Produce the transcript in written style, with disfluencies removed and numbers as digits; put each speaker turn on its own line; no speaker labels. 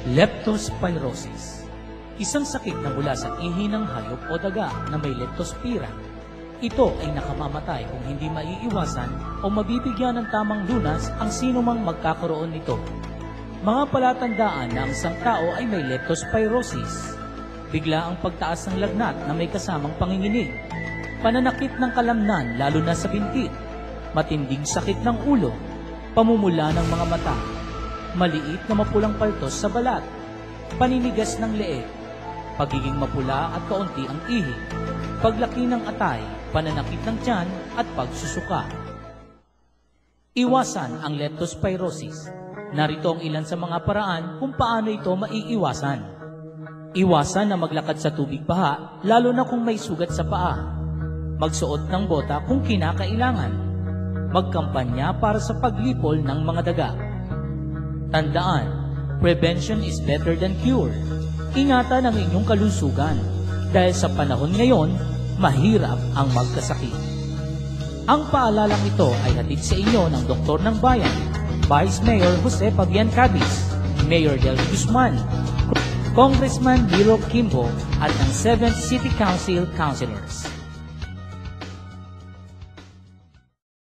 Leptospirosis. Isang sakit na mula sa ihi ng hayop o daga na may leptospira. Ito ay nakamamatay kung hindi maiiwasan o mabibigyan ng tamang lunas ang sinumang magkakaroon nito. Mga palatandaan na ang isang tao ay may leptospirosis. Bigla ang pagtaas ng lagnat na may kasamang panginginig. Pananakit ng kalamnan lalo na sa binti. Matinding sakit ng ulo. Pamumula ng mga mata. Maliit na mapulang paltos sa balat, paninigas ng leeg, pagiging mapula at kaunti ang ihi, paglaki ng atay, pananakit ng tiyan at pagsusuka. Iwasan ang leptospirosis. Narito ang ilan sa mga paraan kung paano ito maiiwasan. Iwasan na maglakad sa tubig baha, lalo na kung may sugat sa paa. Magsuot ng bota kung kinakailangan. Magkampanya para sa paglipol ng mga daga. Tandaan, prevention is better than cure. Ingatan ang inyong kalusugan dahil sa panahon ngayon, mahirap ang magkasakit. Ang paalalang ito ay hatid sa inyo ng Doktor ng Bayan, Vice Mayor Jose Fabian Cabis, Mayor Del Guzman, Congressman Liro Kimbo at ng 7th City Council Councilors.